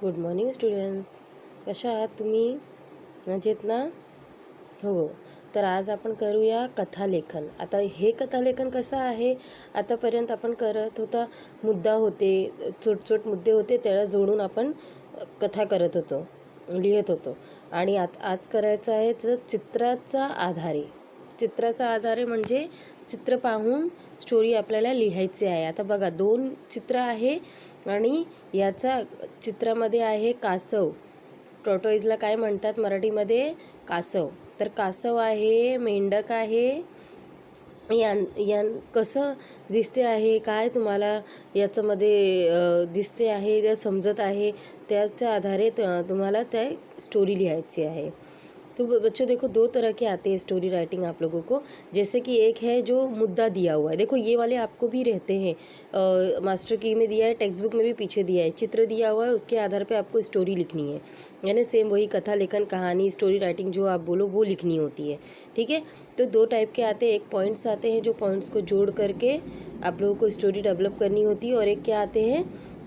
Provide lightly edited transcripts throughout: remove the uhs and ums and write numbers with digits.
Good morning students. कशा आहात तुम्ही? मजेत ना? हो. तर आज आपण करूया कथालेखन. आता हे कथालेखन कसं आहे, आतापर्यंत आपण करत होता मुद्दा होते, छोट मुद्दे होते, त्याला जोडून आपण कथा करत होतो, लिहित होतो. आणि आज करायचं आहे तर चित्राचा आधारे म्हणजे चित्र पाहून स्टोरी आपल्याला लिहायची आहे. आता बघा 2 चित्र आहे आणि याचा चित्रामध्ये आहे कासव. टॉर्टोइजला काय म्हणतात मराठीमध्ये? कासव. तर कासव आहे, मेंढक आहे. यान कसं दिसते आहे, काय तुम्हाला याच्यामध्ये दिसते आहे, ते समजत आहे, त्याच्या आधारे तुम्हाला त्या स्टोरी लिहायची है. तो बच्चों देखो 2 तरह के आते हैं स्टोरी राइटिंग आप लोगों को. जैसे कि एक है जो मुद्दा दिया हुआ है, देखो ये वाले आपको भी रहते हैं, मास्टर की में दिया है, टेक्स्ट बुक में भी पीछे दिया है, चित्र दिया हुआ है, उसके आधार पे आपको स्टोरी लिखनी है. यानी सेम वही कथा लेखन, कहानी, स्टोरी राइटिंग जो आप बोलो वो लिखनी होती है. ठीक है. तो 2 टाइप के आते हैं. एक पॉइंट्स आते हैं, जो पॉइंट्स को जोड़ करके आप लोगों को स्टोरी डेवलप करनी होती है. और एक क्या आते हैं,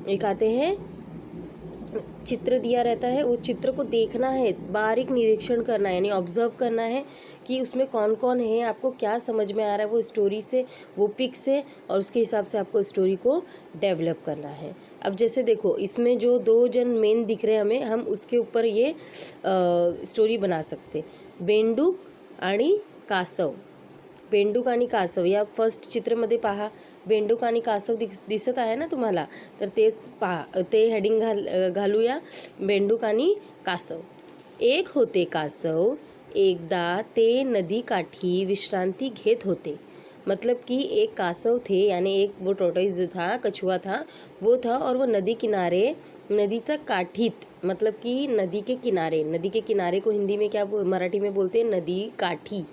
एक आते हैं चित्र दिया रहता है, वो चित्र को देखना है, बारीक निरीक्षण करना है, यानी ऑब्जर्व करना है कि उसमें कौन कौन है, आपको क्या समझ में आ रहा है वो स्टोरी से, वो पिक से, और उसके हिसाब से आपको स्टोरी को डेवलप करना है. अब जैसे देखो इसमें जो 2 जन मेन दिख रहे हैं हमें, हम उसके ऊपर ये स्टोरी बना सकते. बेंडूक आणि कासव. बेंडूक आणि कासव या फर्स्ट चित्रमध्ये पहा, बेंडूक आणि कासव दिसत आहे ना तुम्हाला, तर तेच पहा, ते हेडिंग घालूया, बेंडूक आणि कासव. एक होते कासव, एकदा ते नदी काठी विश्रांती घेत होते. मतलब कि एक कासव थे, यानी एक वो टोटोइस जो था, कछुआ था, वो था, और वो नदी किनारे, नदीचा काठीत, मतलब कि नदी के किनारे को हिंदी में क्या मराठी में बोलते हैं, नदी काठी.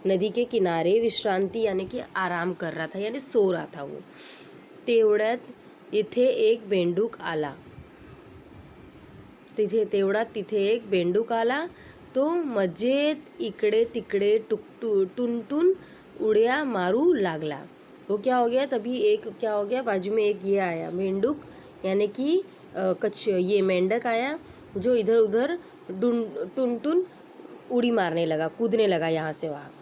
नदी के किनारे विश्रांती यानी कि आराम कर रहा था, यानी सो रहा था वो. तेवढ्यात इथे एक बेंडूक आला. तिथे एक बेंडूक आला. तो मजेत इकडे तिकडे टुनटुन उड्या मारू लागला. वो क्या हो गया, तभी एक क्या हो गया, बाजू में एक ये आया मेंढक, यानी कि ये मेंढक आया, जो इधर उधर टुनटुन उडी मारने लगा, कूदने लगा यहाँ से वहाँ.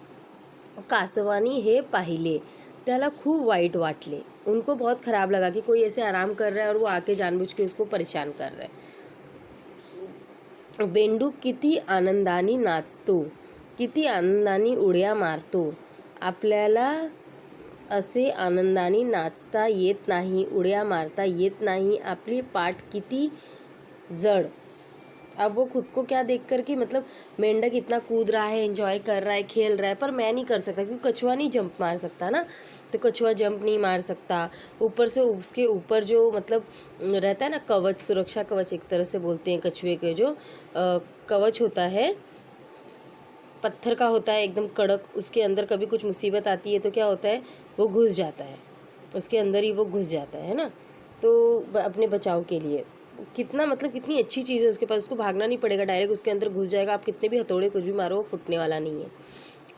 कासवानी हे पाहिले, त्याला खूप वाईट वाटले. उनको बहुत खराब लगा कि कोई ऐसे आराम कर रहा है और वो आके जानबूझ के उसको परेशान कर रहा है. बेंडूक किती आनंदाने नाचतो, किती आनंदाने उड्या मारतो. आपल्याला असे आनंदाने नाचता येत नाही, उड्या मारता येत नाही. आपली पाठ किती जड. अब वो खुद को क्या देख कर कि मतलब मेंढक इतना कूद रहा है, एंजॉय कर रहा है, खेल रहा है, पर मैं नहीं कर सकता क्योंकि कछुआ नहीं जंप मार सकता ना. तो कछुआ जंप नहीं मार सकता. ऊपर से उसके ऊपर जो मतलब रहता है ना कवच, सुरक्षा कवच एक तरह से बोलते हैं कछुए के, जो कवच होता है, पत्थर का होता है एकदम कड़क, उसके अंदर कभी कुछ मुसीबत आती है तो क्या होता है, वो घुस जाता है, उसके अंदर ही वो घुस जाता है ना. तो अपने बचाव के लिए कितना मतलब कितनी अच्छी चीज़ है उसके पास, उसको भागना नहीं पड़ेगा, डायरेक्ट उसके अंदर घुस जाएगा. आप कितने भी हथौड़े कुछ भी मारो वो फूटने वाला नहीं है.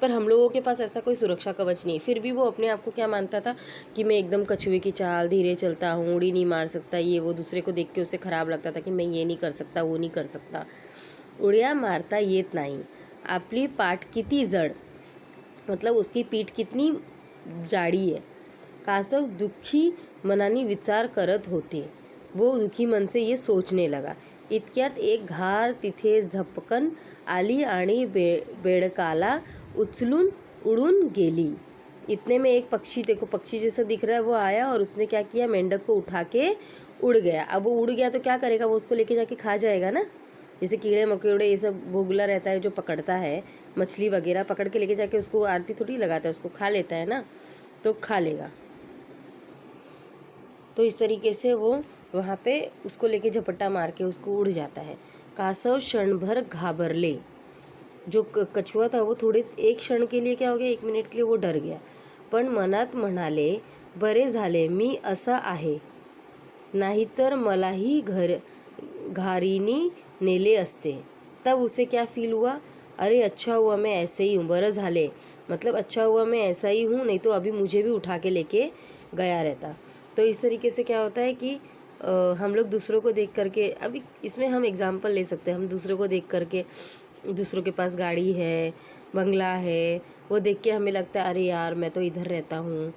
पर हम लोगों के पास ऐसा कोई सुरक्षा कवच नहीं. फिर भी वो अपने आप को क्या मानता था कि मैं एकदम कछुए की चाल, धीरे चलता हूँ, उड़ी नहीं मार सकता, ये वो. दूसरे को देख के उसे खराब लगता था कि मैं ये नहीं कर सकता, वो नहीं कर सकता. उड्या मारता येत नाही. आपली पाठ किती जड, मतलब उसकी पीठ कितनी जाडी है. कासव दुःखी मनाने विचार करत होते. वो दुखी मन से ये सोचने लगा. इतक्यात एक घार तिथे झपकन आली आणि बेडकाला उचलून उड़ून गेली. इतने में एक पक्षी, देखो पक्षी जैसा दिख रहा है, वो आया और उसने क्या किया, मेंढक को उठा के उड़ गया. अब वो उड़ गया तो क्या करेगा, वो उसको लेके जाके खा जाएगा ना. जैसे कीड़े मकोड़े ये सब बोगला रहता है जो पकड़ता है, मछली वगैरह पकड़ के लेके जाके उसको आरती थोड़ी लगाता है, उसको खा लेता है ना, तो खा लेगा. तो इस तरीके से वो वहाँ पे उसको लेके झपट्टा मार के उसको उड़ जाता है. कासव क्षणभर घाबरले. जो कछुआ था वो थोड़े एक क्षण के लिए क्या हो गया, 1 मिनिट के लिए वो डर गया. पण मनात म्हणाले, बरे झाले मी असा आहे, नाहीतर मलाही घारीनी नेले असते. तब उसे क्या फील हुआ, अरे अच्छा हुआ मैं ऐसे ही हूँ, बरं झाले, मतलब अच्छा हुआ मैं ऐसा ही हूँ, नहीं तो अभी मुझे भी उठा के लेके गया रहता. तो इस तरीके से क्या होता है कि हम लोग दूसरों को देख करके, अभी इसमें हम एग्जांपल ले सकते हैं, हम दूसरों को देख करके, दूसरों के पास गाड़ी है, बंगला है, वो देख के हमें लगता है अरे यार मैं तो इधर रहता हूँ,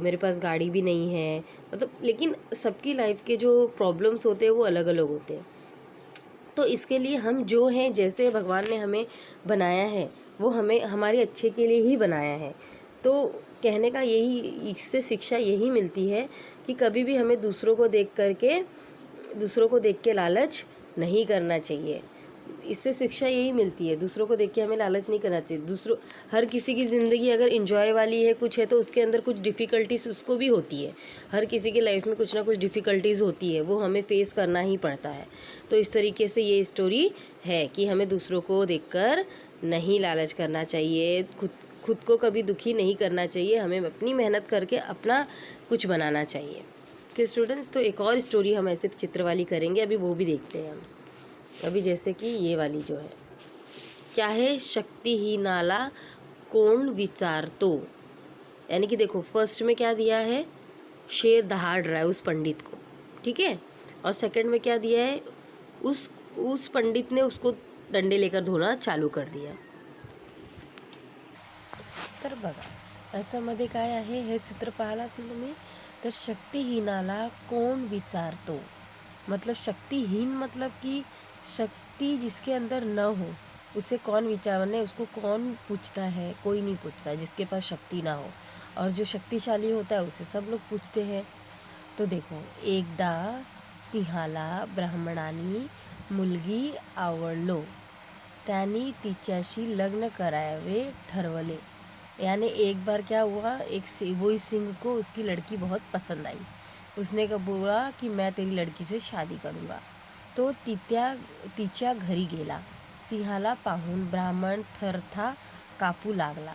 मेरे पास गाड़ी भी नहीं है, मतलब। लेकिन सबकी लाइफ के जो प्रॉब्लम्स होते हैं वो अलग अलग होते हैं। तो इसके लिए हम जो हैं, जैसे भगवान ने हमें बनाया है वो हमें हमारे अच्छे के लिए ही बनाया है। तो कहने का यही, इससे शिक्षा यही मिलती है कि कभी भी हमें दूसरों को देख के लालच नहीं करना चाहिए। इससे शिक्षा यही मिलती है, दूसरों को देख के हमें लालच नहीं करना चाहिए। हर किसी की ज़िंदगी अगर इंजॉय वाली है, कुछ है, तो उसके अंदर कुछ डिफ़िकल्टीज उसको भी होती है। हर किसी की लाइफ में कुछ ना कुछ डिफ़िकल्टीज़ होती है, वो हमें फेस करना ही पड़ता है। तो इस तरीके से ये स्टोरी है कि हमें दूसरों को देखकर नहीं लालच करना चाहिए, खुद को कभी दुखी नहीं करना चाहिए, हमें अपनी मेहनत करके अपना कुछ बनाना चाहिए। कि स्टूडेंट्स, तो एक और स्टोरी हम ऐसे चित्र वाली करेंगे, अभी वो भी देखते हैं हम। अभी जैसे कि ये वाली जो है, क्या है, शक्तिहीनाला कोण विचारतो। यानी कि देखो, फर्स्ट में क्या दिया है, शेर दहाड़ रहा है उस पंडित को, ठीक है। और सेकंड में क्या दिया है, उस पंडित ने उसको डंडे लेकर धोना चालू कर दिया। तर बघा, याच्यामध्ये काय आहे, हे चित्र पाहायला असेल तुम्ही, तर शक्तिहीनाला कोण विचारतो, मतलब शक्तिहीन मतलब कि शक्ति जिसके अंदर न हो उसे कौन विचारने, उसको कौन पूछता है, कोई नहीं पूछता जिसके पास शक्ति ना हो। और जो शक्तिशाली होता है उसे सब लोग पूछते हैं। तो देखो, एकदा सिंहाला ब्राह्मणाने मुलगी आवडलो, त्यांनी तिच्याशी लग्न करावे ठरवले। यानी एक बार क्या हुआ, वही सिंह को उसकी लड़की बहुत पसंद आई। उसने कहा, बोला कि मैं तेरी लड़की से शादी करूँगा। तो तिच्या घरी गेला। सिंहाला पाहून ब्राह्मण थरथा कापू लागला।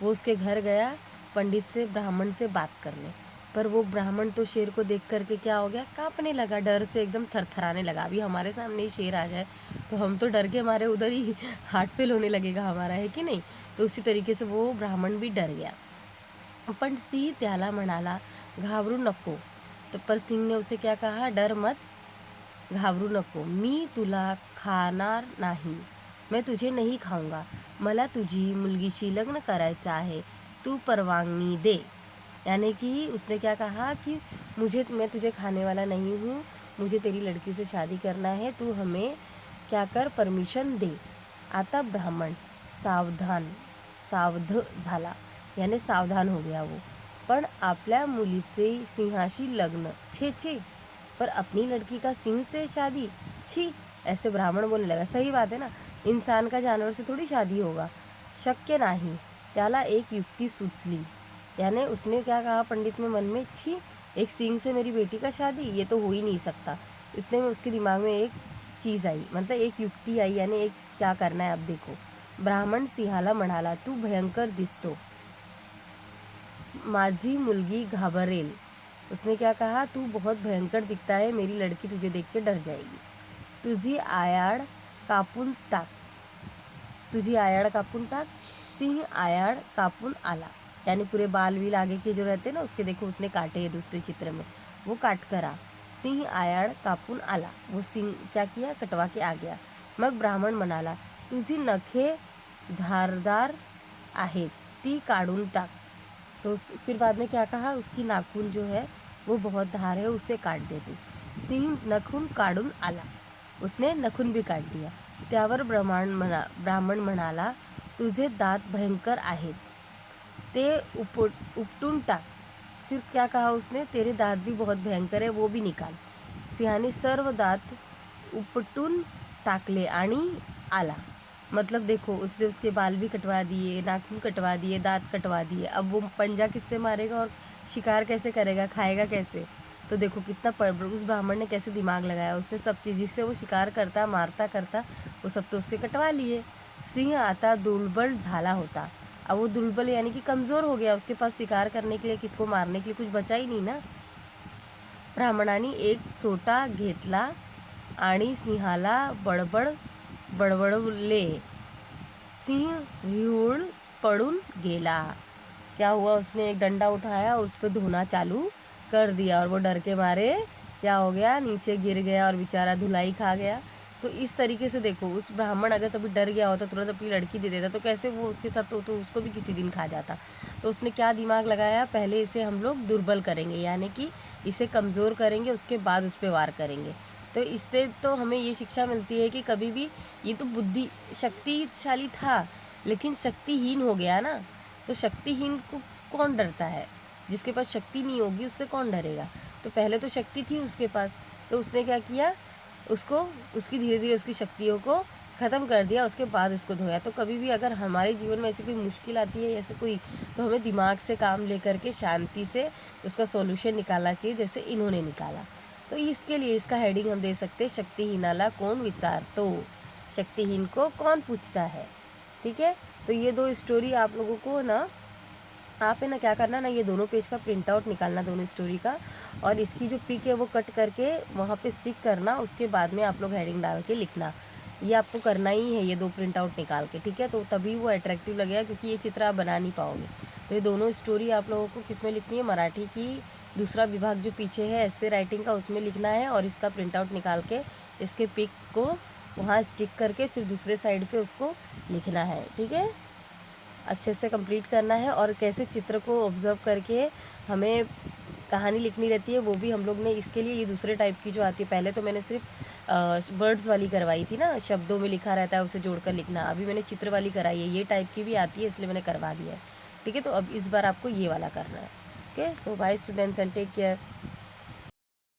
वो उसके घर गया ब्राह्मण से बात करने, पर वो ब्राह्मण तो शेर को देख करके क्या हो गया, कांपने लगा, डर से एकदम थरथराने लगा। अभी हमारे सामने ही शेर आ जाए तो हम तो डर के मारे उधर ही हार्ट फेल होने लगेगा हमारा, है कि नहीं। तो उसी तरीके से वो ब्राह्मण भी डर गया। पण सिंह त्याला म्हणाला, घाबरू नको। तो पर सिंह ने उसे क्या कहा, डर मत, घाबरू नको, मी तुला खाणार नाही, मैं तुझे नहीं खाऊंगा, मला तुझी मुलगीशी लग्न करायचं आहे, तू परवानगी दे। यानी कि उसने क्या कहा कि मैं तुझे खाने वाला नहीं हूँ, मुझे तेरी लड़की से शादी करना है, तू हमें क्या कर, परमिशन दे। आता ब्राह्मण सावध झाला, यानी सावधान हो गया वो। पण आपल्या मुलीचे सिंहाशी लग्न, छे छे, पर अपनी लड़की का सिंह से शादी, छी। ऐसे ब्राह्मण बोलने लगा। सही बात है ना, इंसान का जानवर से थोड़ी शादी होगा, शक्य नाही। त्याला एक युक्ति सुचली, यानी उसने क्या कहा पंडित में मन में, छी, एक सिंह से मेरी बेटी का शादी, ये तो हो ही नहीं सकता। इतने में उसके दिमाग में एक चीज़ आई, मतलब एक युक्ति आई, यानी एक क्या करना है अब देखो। ब्राह्मण सिंहाला म्हणाला, तू भयंकर दिसतो, माझी मुलगी घाबरेल। उसने क्या कहा, तू बहुत भयंकर दिखता है, मेरी लड़की तुझे देख के डर जाएगी, तुझी आयाड़ कापून टाक, तुझी आयाड़ कापून टाक। सिंह आयाड़ कापून आला, यानी पूरे बाल वील आगे के जो रहते हैं ना उसके, देखो उसने काटे हैं दूसरे चित्र में, वो काट कर आ। सिंह आयाड़ कापून आला, वो सिंह क्या किया, कटवा के आ गया। मग ब्राह्मण म्हणाला, तुझी नखे धारदार आहेत, ती काढून टाक। तो फिर बाद में क्या कहा, उसकी नाखून जो है वो बहुत धार है, उसे काट दे तू। सिंह नखून काढून आला, उसने नखून भी काट दिया। त्यावर ब्राह्मण म्हणाला, तुझे दात भयंकर आहेत, ते उपटून टाक। फिर क्या कहा उसने, तेरे दांत भी बहुत भयंकर है, वो भी निकाल। सिंहाने सर्व दांत उपटून टाकले आणि आला। मतलब देखो, उसने उसके बाल भी कटवा दिए, नाखून कटवा दिए, दांत कटवा दिए। अब वो पंजा किससे मारेगा और शिकार कैसे करेगा, खाएगा कैसे। तो देखो कितना उस ब्राह्मण ने कैसे दिमाग लगाया, उसने सब चीज़ जिससे वो शिकार करता मारता करता वो सब तो उसके कटवा लिए। सिंह आता दुर्बल झाला होता, अब वो दुर्बल यानी कि कमज़ोर हो गया, उसके पास शिकार करने के लिए, किसको मारने के लिए कुछ बचा ही नहीं ना। ब्राह्मणाने एक चोटा घेतला आणि सिंहाला बडबडले, सिंह व्यूळ पड़ून गेला। क्या हुआ, उसने एक डंडा उठाया और उस पर धोना चालू कर दिया, और वो डर के मारे क्या हो गया, नीचे गिर गया और बेचारा धुलाई खा गया। तो इस तरीके से देखो, उस ब्राह्मण अगर तभी डर गया होता, तुरंत अपनी लड़की दे देता, तो कैसे वो उसके साथ तो उसको भी किसी दिन खा जाता। तो उसने क्या दिमाग लगाया, पहले इसे हम लोग दुर्बल करेंगे, यानी कि इसे कमज़ोर करेंगे, उसके बाद उस पर वार करेंगे। तो इससे तो हमें ये शिक्षा मिलती है कि कभी भी, ये तो बुद्धि शक्तिशाली था लेकिन शक्तिहीन हो गया ना, तो शक्तिहीन को कौन डरता है, जिसके पास शक्ति नहीं होगी उससे कौन डरेगा। तो पहले तो शक्ति थी उसके पास, तो उसने क्या किया, उसको उसकी धीरे धीरे उसकी शक्तियों को ख़त्म कर दिया, उसके बाद उसको धोया। तो कभी भी अगर हमारे जीवन में ऐसी कोई मुश्किल आती है ऐसे कोई, तो हमें दिमाग से काम लेकर के शांति से उसका सॉल्यूशन निकालना चाहिए, जैसे इन्होंने निकाला। तो इसके लिए इसका हेडिंग हम दे सकते हैं, शक्तिहीनाला कौन विचार, तो शक्तिहीन को कौन पूछता है। ठीक है, तो ये दो स्टोरी आप लोगों को ना, आप है ना क्या करना ना, ये दोनों पेज का प्रिंट आउट निकालना दोनों स्टोरी का, और इसकी जो पिक है वो कट करके वहाँ पे स्टिक करना, उसके बाद में आप लोग हेडिंग डाल के लिखना। ये आपको करना ही है, ये दो प्रिंट आउट निकाल के, ठीक है, तो तभी वो अट्रैक्टिव लगेगा, क्योंकि ये चित्र आप बना नहीं पाओगे। तो ये दोनों स्टोरी आप लोगों को किस में लिखनी है, मराठी की दूसरा विभाग जो पीछे है ऐसे राइटिंग का, उसमें लिखना है, और इसका प्रिंट आउट निकाल के इसके पिक को वहाँ स्टिक करके फिर दूसरे साइड पे उसको लिखना है। ठीक है, अच्छे से कंप्लीट करना है, और कैसे चित्र को ऑब्ज़र्व करके हमें कहानी लिखनी रहती है वो भी हम लोग ने, इसके लिए ये दूसरे टाइप की जो आती है, पहले तो मैंने सिर्फ वर्ड्स वाली करवाई थी ना, शब्दों में लिखा रहता है उसे जोड़कर लिखना, अभी मैंने चित्र वाली कराई है, ये टाइप की भी आती है इसलिए मैंने करवा दिया है। ठीक है, तो अब इस बार आपको ये वाला करना है। Okay, so bye students and take care.